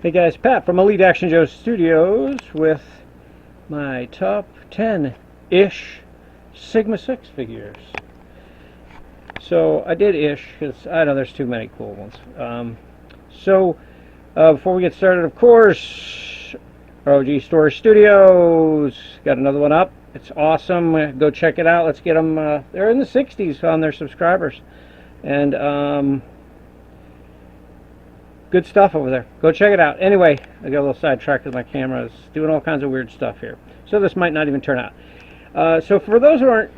Hey guys, Pat from Elite Action Joe Studios with my top 10-ish Sigma 6 figures. So I did ish because I know there's too many cool ones. Before we get started, of course, ROG Storage Studios got another one up. It's awesome. Go check it out. Let's get them. They're in the 60s on their subscribers, and good stuff over there. Go check it out. Anyway, I got a little sidetracked with my camera. It's doing all kinds of weird stuff here. So this might not even turn out. So for those who aren't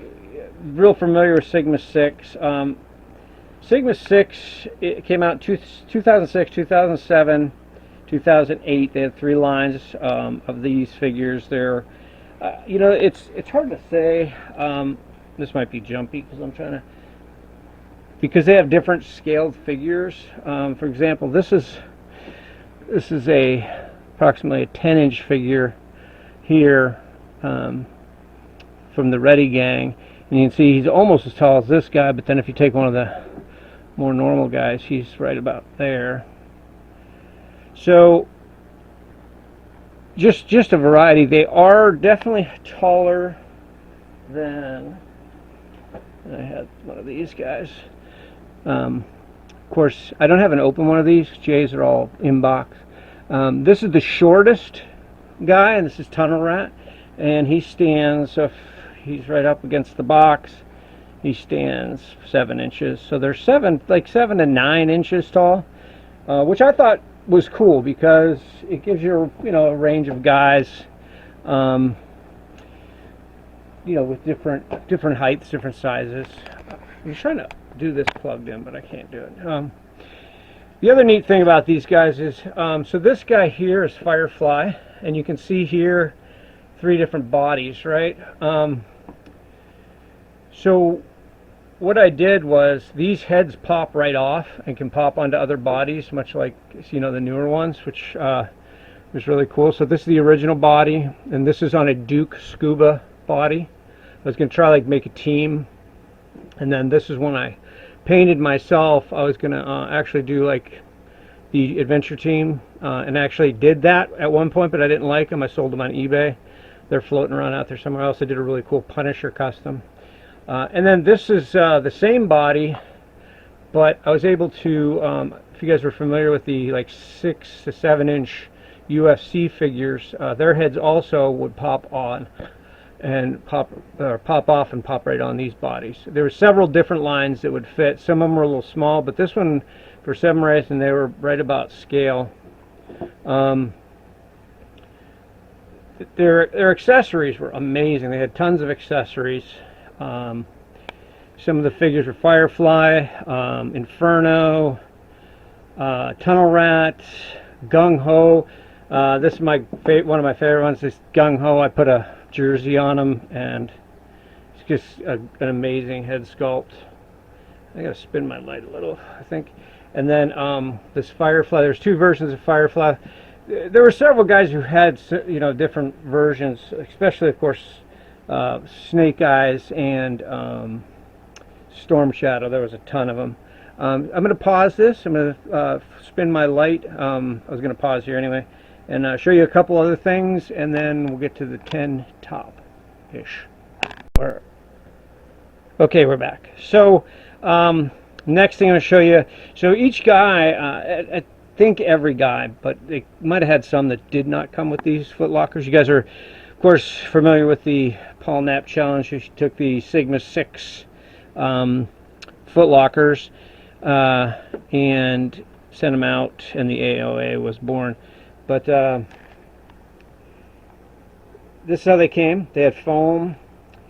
real familiar with Sigma 6, Sigma 6 it came out in 2006, 2007, 2008. They had 3 lines of these figures. They're, it's hard to say. This might be jumpy because I'm trying to... because they have different scaled figures. For example, this is approximately a 10-inch figure here from the Ready gang, and you can see he's almost as tall as this guy. But then if you take one of the more normal guys, he's right about there. So just a variety. They are definitely taller than... I had one of these guys. Of course, I don't have an open one of these. J's are all in box. This is the shortest guy, and this is Tunnel Rat, and he stands, so if he's right up against the box, he stands 7 inches. So they're 7 to 9 inches tall, which I thought was cool because it gives you a range of guys, with different heights, different sizes. I'm trying to do this plugged in, but I can't do it. The other neat thing about these guys is, so this guy here is Firefly, and you can see here 3 different bodies, right? So what I did was these heads pop right off and can pop onto other bodies, much like the newer ones, which was really cool. So this is the original body, and this is on a Duke Scuba body. I was going to try make a team, and then this is when I painted myself. I was going to actually do the adventure team, and actually did that at one point, but I didn't like them. I sold them on eBay. They're floating around out there somewhere else. I did a really cool Punisher custom. And then this is the same body, but I was able to, if you guys were familiar with the 6 to 7 inch UFC figures, their heads also would pop on and pop off and pop right on these bodies. There were several different lines that would fit. Some of them were a little small, but this one, for some reason, they were right about scale. Their accessories were amazing. They had tons of accessories. Some of the figures were Firefly, Inferno, Tunnel Rat, Gung Ho. This is one of my favorite ones. This Gung Ho. I put a jersey on him, and it's just an amazing head sculpt. I gotta spin my light a little, I think. And then this Firefly. There's 2 versions of Firefly. There were several guys who had different versions, especially of course Snake Eyes and Storm Shadow. There was a ton of them. I'm going to pause this. I'm going to spin my light. I was going to pause here anyway, and show you a couple other things, and then we'll get to the 10 top-ish. Okay, we're back. So next thing I'm going to show you, so each guy, I think every guy, but they might have had some that did not come with these foot lockers. You guys are, of course, familiar with the Paul Knapp challenge. She took the Sigma 6 foot lockers and sent them out, and the AOA was born. But this is how they came. They had foam,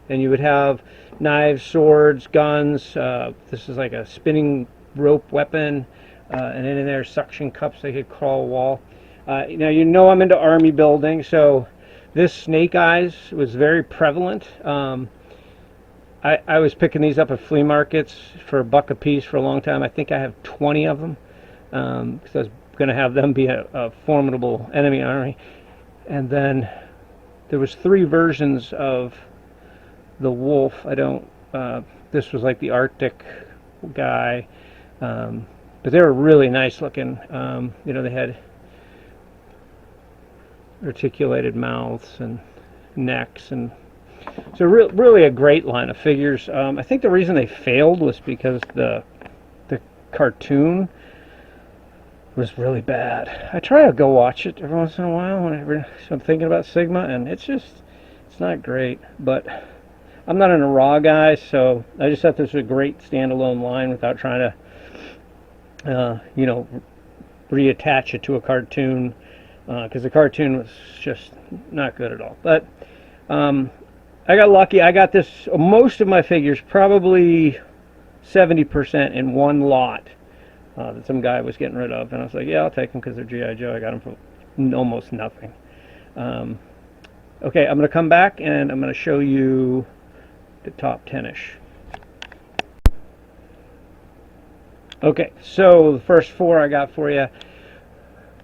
and you would have knives, swords, guns. This is like a spinning rope weapon, and then in there suction cups. They could crawl a wall. Now I'm into army building, so this Snake Eyes was very prevalent. I was picking these up at flea markets for $1 a piece for a long time. I think I have 20 of them because I was going to have them be a formidable enemy army. And then there was 3 versions of the wolf. This was like the Arctic guy, but they were really nice looking. They had articulated mouths and necks, and so really a great line of figures. I think the reason they failed was because the cartoon was really bad. I try to go watch it every once in a while whenever I'm thinking about Sigma, and it's not great. But I'm not an raw guy, so I just thought this was a great standalone line without trying to, you know, reattach it to a cartoon, because the cartoon was just not good at all. But I got lucky. I got this, most of my figures, probably 70% in one lot that some guy was getting rid of, and I was like, yeah, I'll take them because they're G.I. Joe. I got them for almost nothing. Okay, I'm going to come back and I'm going to show you the top 10-ish. Okay, so the first 4 I got for you.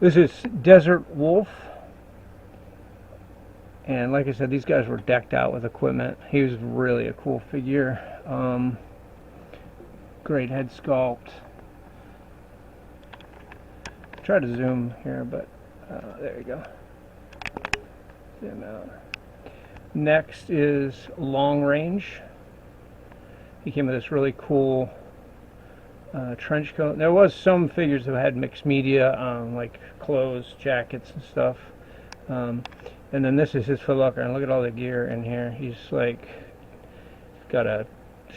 This is Desert Wolf. And like I said, these guys were decked out with equipment. He was really a cool figure. Great head sculpt. Try to zoom here, but there you go. Zoom out. Next is Long Range. He came with this really cool trench coat. There was some figures that had mixed media, like clothes, jackets, and stuff. And then this is his footlocker, and look at all the gear in here. He's like got a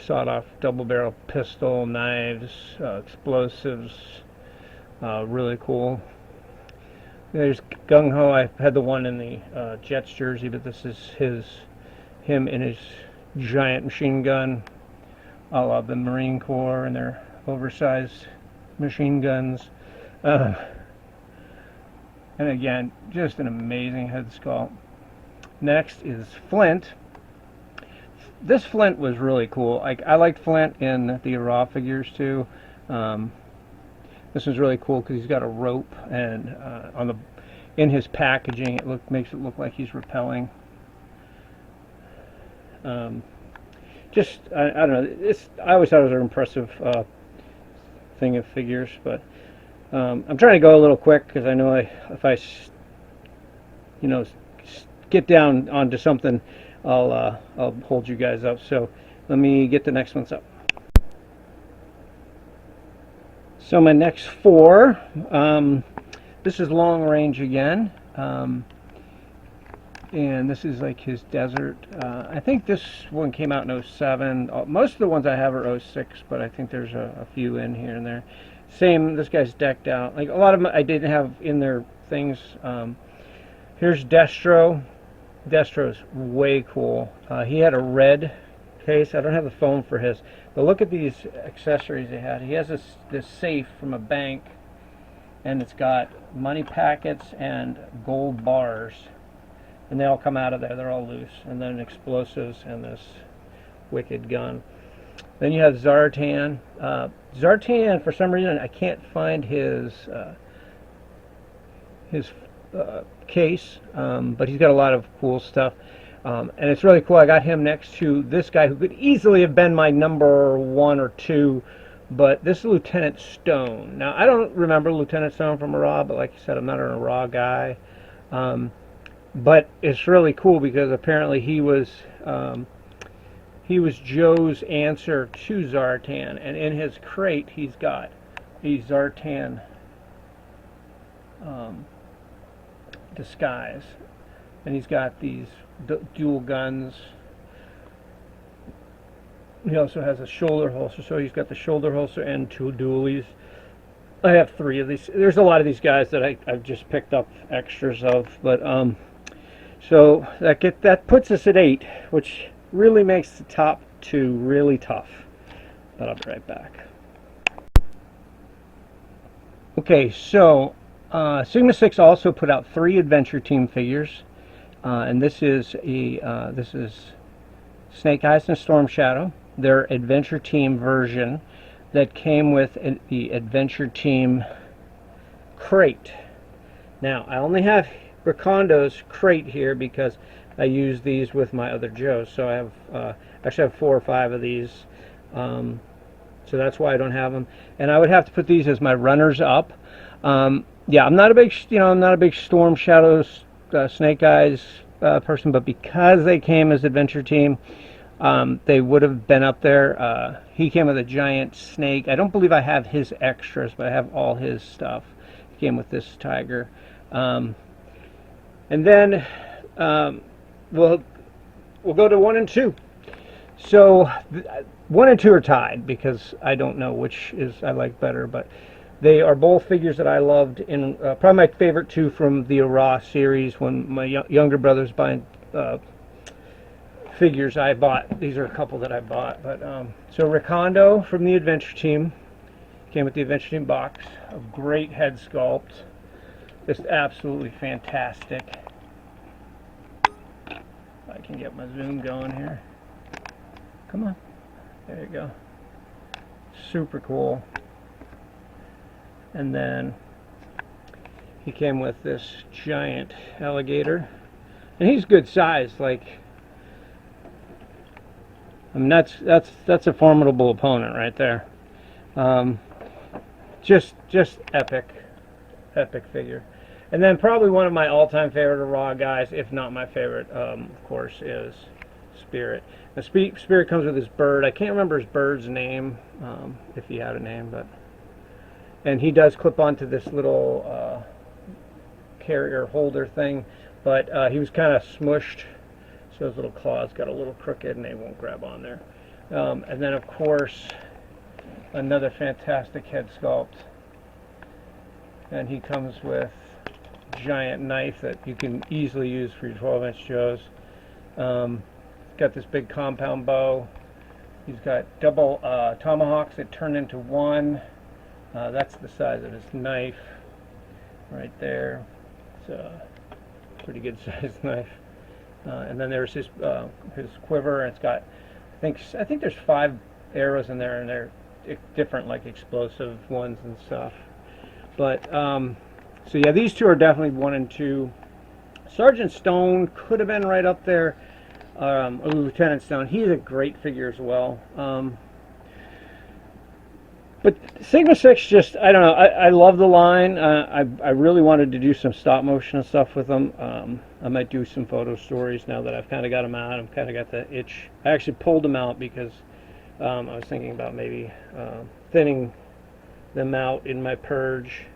sawed-off double-barrel pistol, knives, explosives. Really cool. There's Gung Ho. I had the one in the Jets jersey, but this is him in his giant machine gun, a la the Marine Corps and their oversized machine guns. And again, just an amazing head sculpt. Next is Flint. This Flint was really cool. I liked Flint in the raw figures too. This is really cool because he's got a rope, and in his packaging it makes it look like he's rappelling. Just I don't know. I always thought it was an impressive thing of figures, but I'm trying to go a little quick because I know if I you know, get down onto something, I'll hold you guys up. So let me get the next ones up. So my next 4, this is Long Range again, and this is like his desert. I think this one came out in 07. Most of the ones I have are 06, but I think there's a few in here and there. Same, this guy's decked out. Like a lot of them I didn't have in their things. Here's Destro. Destro's way cool. He had a red case. I don't have the phone for his, but look at these accessories they had. He has this safe from a bank, and it's got money packets and gold bars, and they all come out of there. They're all loose. And then explosives and this wicked gun. Then you have Zartan. Zartan, for some reason, I can't find his case, but he's got a lot of cool stuff. And it's really cool. I got him next to this guy who could easily have been my number 1 or 2, but this is Lieutenant Stone. Now, I don't remember Lieutenant Stone from a Raw, but like I said, I'm not a Raw guy. But it's really cool because apparently he was Joe's answer to Zartan, and in his crate he's got these Zartan disguise, and he's got these dual guns. He also has a shoulder holster, so he's got the shoulder holster and 2 dualies. I have 3 of these. There's a lot of these guys that I've just picked up extras of, but so that puts us at 8, which really makes the top 2 really tough. But I'll be right back. Okay, so Sigma 6 also put out 3 Adventure Team figures, and this is Snake Eyes and Storm Shadow, their Adventure Team version that came with the Adventure Team crate. Now, I only have Rakondo's crate here because I use these with my other Joes, so I have actually have 4 or 5 of these, so that's why I don't have them. And I would have to put these as my runners up. Yeah, I'm not a big, I'm not a big Storm Shadows Snake Eyes person, but because they came as Adventure Team, they would have been up there. He came with a giant snake. I don't believe I have his extras, but I have all his stuff. He came with this tiger. And then we'll go to 1 and 2. So 1 and 2 are tied because I don't know which is I like better, but they are both figures that I loved. In probably my favorite two from the Raw series. When my younger brother's buying figures, I bought. These are a couple that I bought. But so Ricondo from the Adventure Team came with the Adventure Team box. A great head sculpt, just absolutely fantastic. If I can get my zoom going here. Come on, there you go. Super cool. And then he came with this giant alligator, and he's good size. Like, I mean, that's a formidable opponent right there. Just epic figure. And then probably one of my all-time favorite Raw guys, if not my favorite, of course, is Spirit. Now, Spirit comes with his bird. I can't remember his bird's name, if he had a name, but. And he does clip onto this little carrier holder thing, but he was kind of smushed, so his little claws got a little crooked and they won't grab on there. And then, of course, another fantastic head sculpt. And he comes with a giant knife that you can easily use for your 12-inch Joes. Got this big compound bow. He's got double tomahawks that turn into one. That's the size of his knife right there. It's a pretty good sized knife. And then there's his quiver, and it's got, I think there's 5 arrows in there, and they're different, like explosive ones and stuff. But so yeah, these two are definitely 1 and 2. Sergeant Stone could have been right up there. Lieutenant Stone, he's a great figure as well. But Sigma 6, just, I don't know, I love the line. I really wanted to do some stop motion and stuff with them. I might do some photo stories now that I've kind of got them out. I've kind of got the itch. I actually pulled them out because I was thinking about maybe thinning them out in my purge.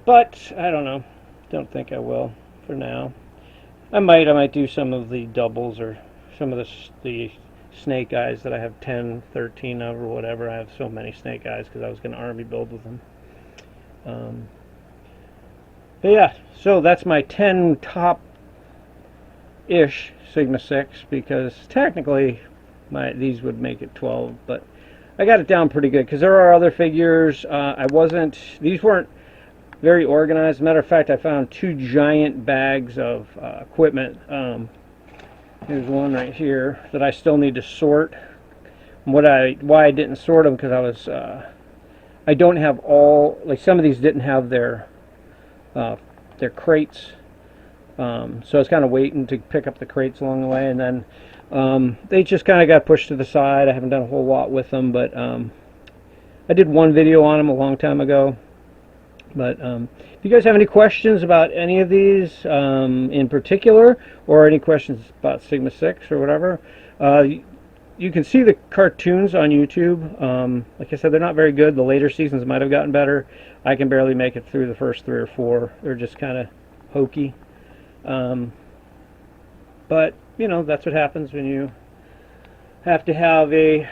But, I don't know. Don't think I will for now. I might do some of the doubles or some of the Snake Eyes that I have 10, 13 of or whatever. I have so many Snake Eyes because I was going to army build with them. But yeah, so that's my 10 top-ish Sigma 6, because technically these would make it 12, but I got it down pretty good because there are other figures. These weren't very organized. Matter of fact, I found 2 giant bags of equipment. Here's one right here that I still need to sort. Why I didn't sort them, because I don't have all, like some of these didn't have their crates, so I was kind of waiting to pick up the crates along the way, and then they just kind of got pushed to the side. I haven't done a whole lot with them, but I did one video on them a long time ago. But if you guys have any questions about any of these in particular, or any questions about Sigma 6 or whatever, you can see the cartoons on YouTube. Like I said, they're not very good. The later seasons might have gotten better. I can barely make it through the first 3 or 4. They're just kind of hokey. But, you know, that's what happens when you have to have a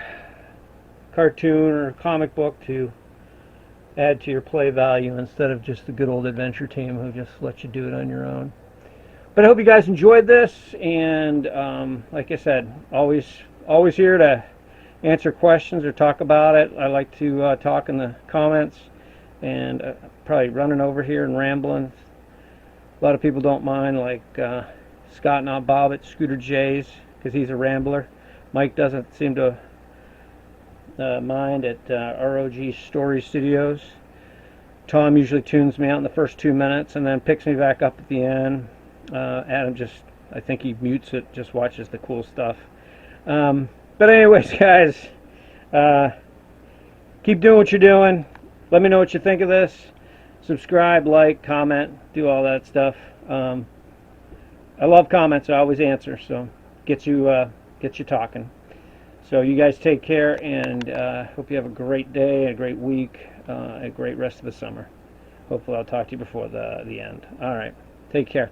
cartoon or a comic book to add to your play value instead of just the good old Adventure Team who just let you do it on your own. But I hope you guys enjoyed this, and like I said, always here to answer questions or talk about it. I like to talk in the comments, and probably running over here and rambling. A lot of people don't mind, like Scott Not Bob at Scooter J's, because he's a rambler. Mike doesn't seem to mind at ROG Story Studios. Tom usually tunes me out in the first 2 minutes and then picks me back up at the end. Adam I think he mutes it, just watches the cool stuff. But anyways, guys, keep doing what you're doing. Let me know what you think of this. Subscribe, like, comment, do all that stuff. I love comments. I always answer, so get you talking. So you guys take care, and hope you have a great day, a great week, a great rest of the summer. Hopefully I'll talk to you before the end. All right. Take care.